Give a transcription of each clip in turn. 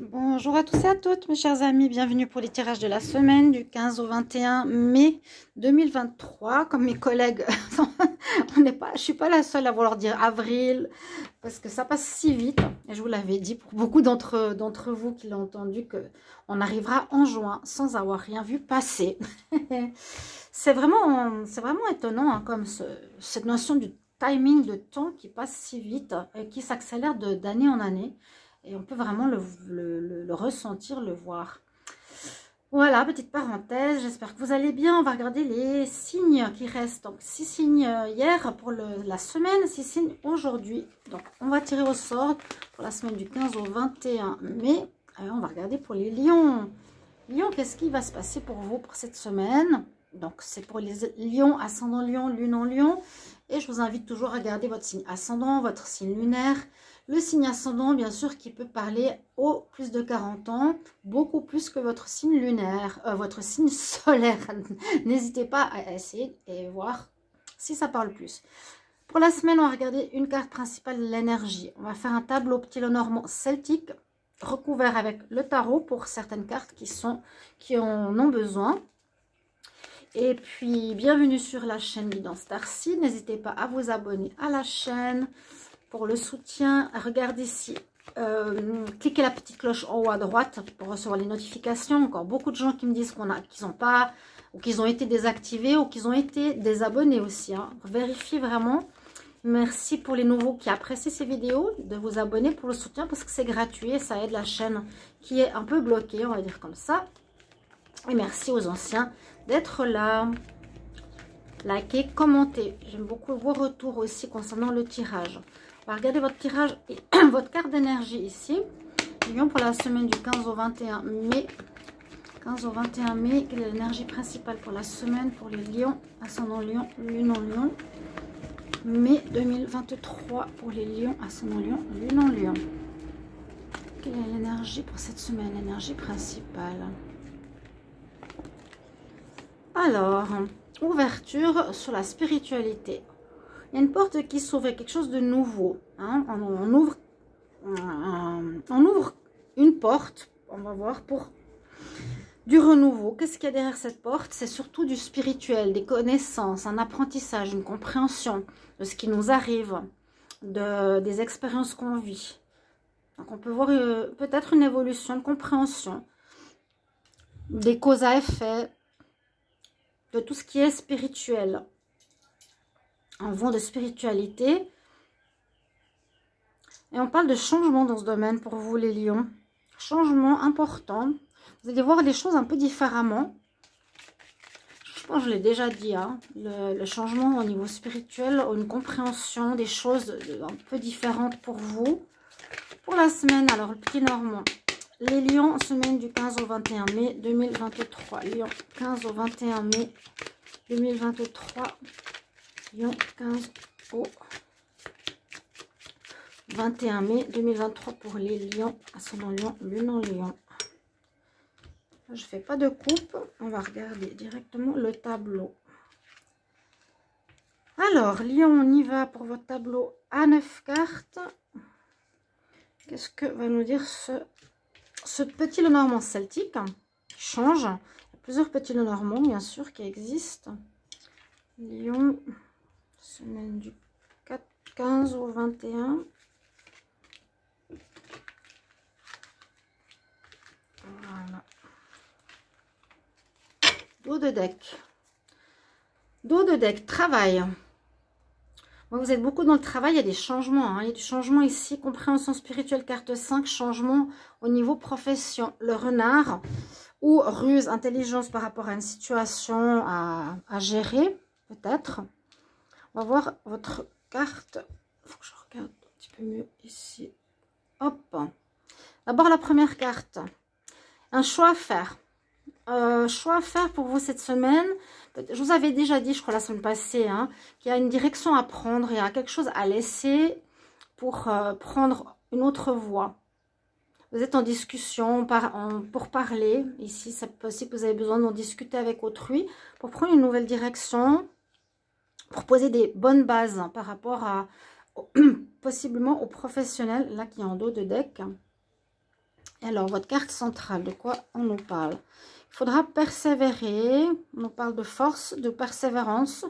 Bonjour à tous et à toutes mes chers amis, bienvenue pour les tirages de la semaine du 15 au 21 mai 2023. Comme mes collègues, je suis pas la seule à vouloir dire avril parce que ça passe si vite. Et je vous l'avais dit pour beaucoup d'entre vous qui l'ont entendu qu'on arrivera en juin sans avoir rien vu passer. C'est vraiment étonnant hein, comme cette notion du timing de temps qui passe si vite et qui s'accélère d'année en année. Et on peut vraiment le ressentir, le voir. Voilà, petite parenthèse. J'espère que vous allez bien. On va regarder les signes qui restent. Donc, 6 signes hier pour la semaine, 6 signes aujourd'hui. Donc, on va tirer au sort pour la semaine du 15 au 21 mai. On va regarder pour les lions. Lions, qu'est-ce qui va se passer pour vous pour cette semaine? Donc, c'est pour les lions, ascendant lion, lune en lion. Et je vous invite toujours à regarder votre signe ascendant, votre signe lunaire. Le signe ascendant, bien sûr, qui peut parler aux plus de 40 ans, beaucoup plus que votre signe lunaire, votre signe solaire. N'hésitez pas à essayer et voir si ça parle plus. Pour la semaine, on va regarder une carte principale de l'énergie. On va faire un tableau petit normand celtique, recouvert avec le tarot pour certaines cartes qui en ont besoin. Et puis, bienvenue sur la chaîne Guidance Starseed. N'hésitez pas à vous abonner à la chaîne. Pour le soutien, regardez ici, cliquez la petite cloche en haut à droite pour recevoir les notifications. Encore beaucoup de gens qui me disent qu'ils n'ont pas, ou qu'ils ont été désactivés, ou qu'ils ont été désabonnés aussi. Hein. Vérifiez vraiment. Merci pour les nouveaux qui apprécient ces vidéos, de vous abonner pour le soutien parce que c'est gratuit et ça aide la chaîne qui est un peu bloquée, on va dire comme ça. Et merci aux anciens d'être là. Likez, commentez. J'aime beaucoup vos retours aussi concernant le tirage. On va regarder votre tirage et votre carte d'énergie ici. Lion pour la semaine du 15 au 21 mai. 15 au 21 mai, quelle est l'énergie principale pour la semaine pour les lions, ascendant lion, lune en lion. Mai 2023 pour les lions, ascendant lion, lune en lion. Quelle est l'énergie pour cette semaine, l'énergie principale? Alors, ouverture sur la spiritualité. Il y a une porte qui s'ouvre, quelque chose de nouveau. Hein. On ouvre une porte, on va voir, pour du renouveau. Qu'est-ce qu'il y a derrière cette porte? C'est surtout du spirituel, des connaissances, un apprentissage, une compréhension de ce qui nous arrive, des expériences qu'on vit. Donc on peut voir peut-être une évolution de compréhension, des causes à effet, de tout ce qui est spirituel. Un vent de spiritualité. Et on parle de changement dans ce domaine pour vous les lions. Changement important. Vous allez voir les choses un peu différemment. Je pense que je l'ai déjà dit. Hein, le changement au niveau spirituel, une compréhension des choses un peu différentes pour vous. Pour la semaine, alors le petit normand. Les lions, semaine du 15 au 21 mai 2023. Lion, 15 au 21 mai 2023. Lion, 15 au 21 mai 2023 pour les lions, ascendant lion, lune en lion. Je ne fais pas de coupe, on va regarder directement le tableau. Alors, lion, on y va pour votre tableau à 9 cartes. Qu'est-ce que va nous dire ce petit Lenormand celtique qui change? Il y a plusieurs petits Lenormands, bien sûr, qui existent. Lion, semaine du 15 au 21. Voilà. Dos de deck. Dos de deck, travail. Moi, vous êtes beaucoup dans le travail, il y a des changements. Hein. Il y a du changement ici, compréhension spirituelle, carte 5, changement au niveau profession. Le renard ou ruse, intelligence par rapport à une situation à gérer, peut-être. On va voir votre carte. Il faut que je regarde un petit peu mieux ici. Hop. D'abord, la première carte. Un choix à faire. Choix à faire pour vous cette semaine. Je vous avais déjà dit, je crois la semaine passée, hein, qu'il y a une direction à prendre. Il y a quelque chose à laisser pour prendre une autre voie. Vous êtes en discussion pour parler. Ici, c'est possible que vous avez besoin d'en discuter avec autrui pour prendre une nouvelle direction. Pour poser des bonnes bases hein, par rapport possiblement aux professionnels, là qui est en dos de deck. Alors, votre carte centrale, de quoi on nous parle? Il faudra persévérer. On nous parle de force, de persévérance,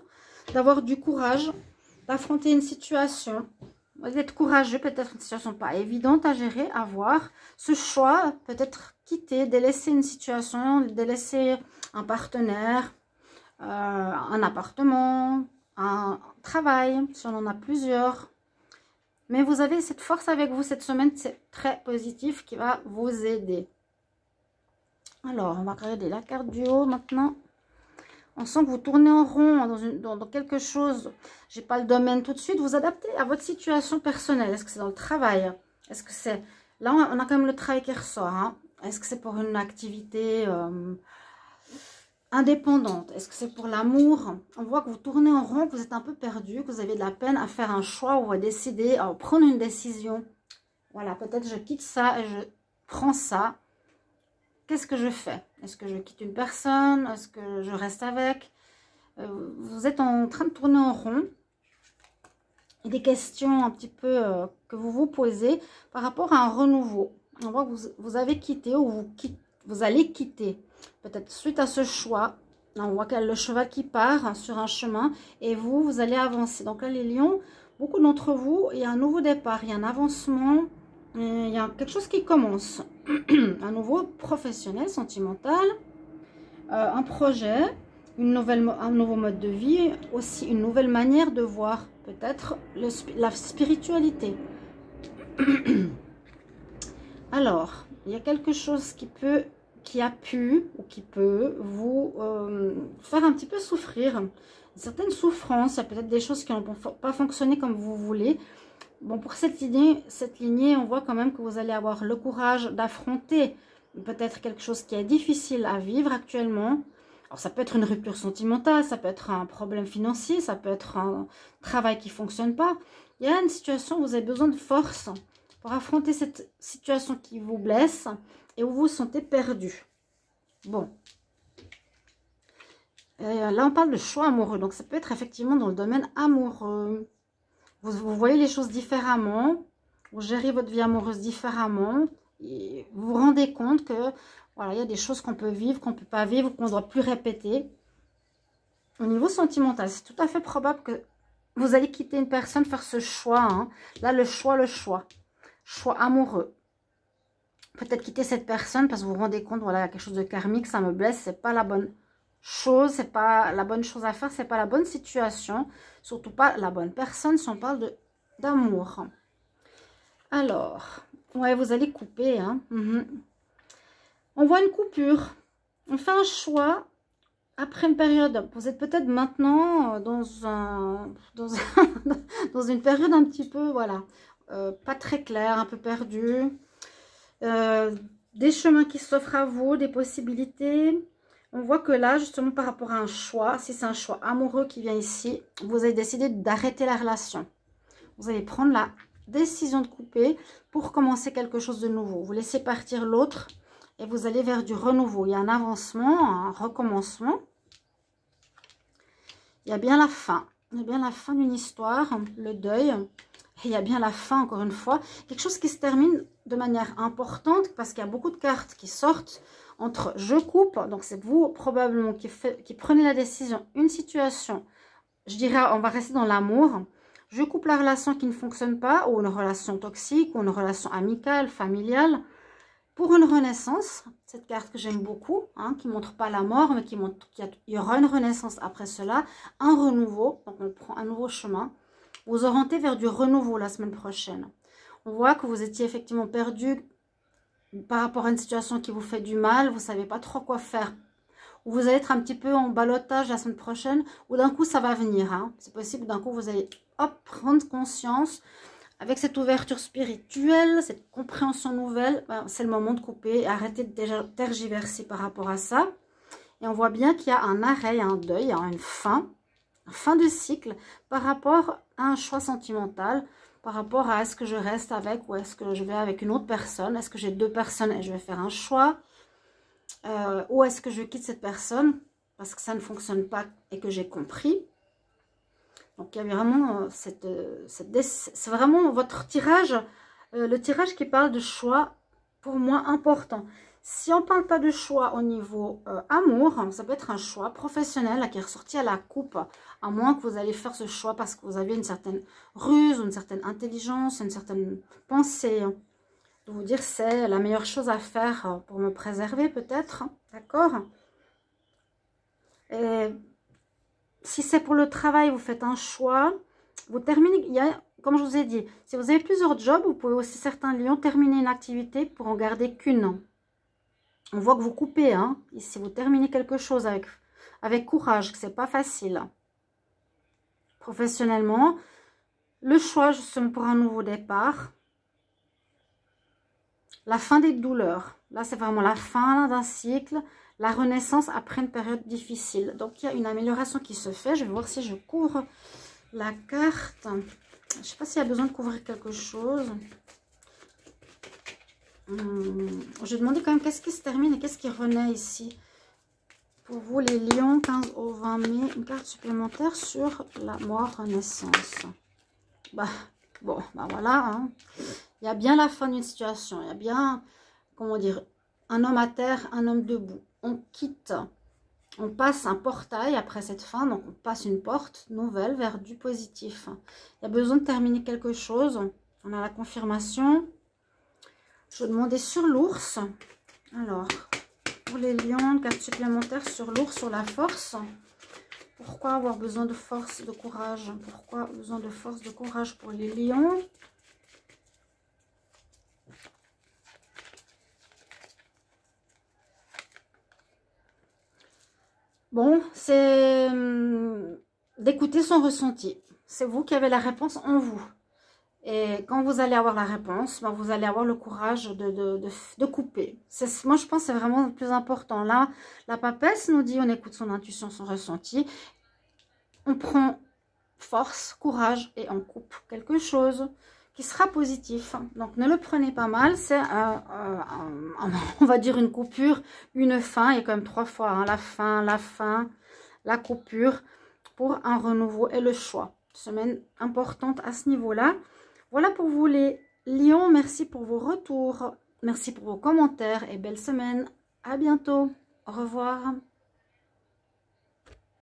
d'avoir du courage, d'affronter une situation. D'être courageux, peut-être une situation pas évidente à gérer, à voir. Ce choix, peut-être quitter, délaisser une situation, délaisser un partenaire, un appartement, un travail, si on en a plusieurs. Mais vous avez cette force avec vous cette semaine, c'est très positif qui va vous aider. Alors, on va regarder la carte du haut maintenant. On sent que vous tournez en rond dans quelque chose. J'ai pas le domaine tout de suite. Vous adaptez à votre situation personnelle. Est-ce que c'est dans le travail? Est-ce que c'est... Là, on a quand même le travail qui ressort. Hein. Est-ce que c'est pour une activité indépendante? Est-ce que c'est pour l'amour? On voit que vous tournez en rond, que vous êtes un peu perdu, que vous avez de la peine à faire un choix ou à décider, à prendre une décision. Voilà, peut-être je quitte ça et je prends ça. Qu'est-ce que je fais? Est-ce que je quitte une personne? Est-ce que je reste avec? Vous êtes en train de tourner en rond. Et des questions un petit peu que vous vous posez par rapport à un renouveau. On voit que vous avez quitté ou vous allez quitter. Peut-être suite à ce choix. On voit qu'il y a le cheval qui part sur un chemin et vous allez avancer. Donc là, les lions, beaucoup d'entre vous, il y a un nouveau départ, il y a un avancement. Il y a quelque chose qui commence, un nouveau professionnel, sentimental, un projet, un nouveau mode de vie, aussi une nouvelle manière de voir peut-être la spiritualité. Alors, il y a quelque chose qui a pu ou qui peut vous faire un petit peu souffrir. Certaines souffrances, il y a peut-être des choses qui n'ont pas fonctionné comme vous voulez. Bon, pour cette lignée, on voit quand même que vous allez avoir le courage d'affronter peut-être quelque chose qui est difficile à vivre actuellement. Alors, ça peut être une rupture sentimentale, ça peut être un problème financier, ça peut être un travail qui ne fonctionne pas. Il y a une situation où vous avez besoin de force pour affronter cette situation qui vous blesse et où vous vous sentez perdu. Bon. Là, on parle de choix amoureux, donc ça peut être effectivement dans le domaine amoureux. Vous voyez les choses différemment, vous gérez votre vie amoureuse différemment, et vous vous rendez compte que voilà, il y a des choses qu'on peut vivre, qu'on ne peut pas vivre, qu'on ne doit plus répéter. Au niveau sentimental, c'est tout à fait probable que vous allez quitter une personne, faire ce choix. Hein. Là, le choix. Choix amoureux. Peut-être quitter cette personne parce que vous vous rendez compte, voilà, il y a quelque chose de karmique, ça me blesse, c'est pas la bonne chose, c'est pas la bonne chose à faire, c'est pas la bonne situation, surtout pas la bonne personne si on parle d'amour. Alors, ouais, vous allez couper, hein. On voit une coupure, on fait un choix après une période. Vous êtes peut-être maintenant dans une période un petit peu, voilà, pas très claire, un peu perdue. Des chemins qui s'offrent à vous, des possibilités. On voit que là, justement, par rapport à un choix, si c'est un choix amoureux qui vient ici, vous avez décidé d'arrêter la relation. Vous allez prendre la décision de couper pour commencer quelque chose de nouveau. Vous laissez partir l'autre et vous allez vers du renouveau. Il y a un avancement, un recommencement. Il y a bien la fin. Il y a bien la fin d'une histoire, le deuil. Et il y a bien la fin, encore une fois. Quelque chose qui se termine de manière importante parce qu'il y a beaucoup de cartes qui sortent entre je coupe, donc c'est vous probablement qui prenez la décision, une situation, je dirais on va rester dans l'amour, je coupe la relation qui ne fonctionne pas ou une relation toxique ou une relation amicale, familiale, pour une renaissance, cette carte que j'aime beaucoup, hein, qui ne montre pas la mort mais qui montre qu'il y aura une renaissance après cela, un renouveau, donc on prend un nouveau chemin, vous orientez vers du renouveau la semaine prochaine. On voit que vous étiez effectivement perdu par rapport à une situation qui vous fait du mal, vous ne savez pas trop quoi faire. Ou vous allez être un petit peu en ballottage la semaine prochaine, ou d'un coup ça va venir. Hein. C'est possible d'un coup vous allez hop, prendre conscience avec cette ouverture spirituelle, cette compréhension nouvelle. Ben, c'est le moment de couper, arrêter de déjà tergiverser par rapport à ça. Et on voit bien qu'il y a un arrêt, un deuil, une fin de cycle par rapport à un choix sentimental. Par rapport à est-ce que je reste avec ou est-ce que je vais avec une autre personne. Est-ce que j'ai deux personnes et je vais faire un choix. Ou est-ce que je quitte cette personne parce que ça ne fonctionne pas et que j'ai compris. Donc il y a vraiment c'est vraiment votre tirage. Le tirage qui parle de choix pour moi important. Si on ne parle pas de choix au niveau amour, ça peut être un choix professionnel là, qui est ressorti à la coupe, à moins que vous allez faire ce choix parce que vous avez une certaine ruse, une certaine intelligence, une certaine pensée. De vous dire c'est la meilleure chose à faire pour me préserver peut-être, d'accord? Et si c'est pour le travail, vous faites un choix, vous terminez, il y a, comme je vous ai dit, si vous avez plusieurs jobs, vous pouvez aussi, certains lions, terminer une activité pour en garder qu'une. On voit que vous coupez, hein, ici, vous terminez quelque chose avec courage, que c'est pas facile. Professionnellement, le choix, justement, pour un nouveau départ. La fin des douleurs. Là, c'est vraiment la fin d'un cycle. La renaissance après une période difficile. Donc, il y a une amélioration qui se fait. Je vais voir si je couvre la carte. Je ne sais pas s'il y a besoin de couvrir quelque chose. Je vais demander quand même qu'est-ce qui se termine et qu'est-ce qui renaît ici. Pour vous, les lions, 15 au 20 mai, une carte supplémentaire sur la mort, renaissance. Bah, bon, bah voilà. Hein. Il y a bien la fin d'une situation. Il y a bien, comment dire, un homme à terre, un homme debout. On quitte, on passe un portail après cette fin. Donc, on passe une porte nouvelle vers du positif. Il y a besoin de terminer quelque chose. On a la confirmation. Je vais demander sur l'ours. Alors, pour les lions, une carte supplémentaire sur l'ours, sur la force. Pourquoi avoir besoin de force, de courage? Pourquoi besoin de force, de courage pour les lions? Bon, c'est d'écouter son ressenti. C'est vous qui avez la réponse en vous. Et quand vous allez avoir la réponse, ben vous allez avoir le courage de couper. Moi, je pense que c'est vraiment le plus important. Là, la papesse nous dit, on écoute son intuition, son ressenti. On prend force, courage et on coupe quelque chose qui sera positif. Donc, ne le prenez pas mal. C'est, on va dire, une coupure, une fin. Il y a quand même 3 fois hein, la fin, la coupure pour un renouveau et le choix. Semaine importante à ce niveau-là. Voilà pour vous les lions. Merci pour vos retours. Merci pour vos commentaires et belle semaine. À bientôt. Au revoir.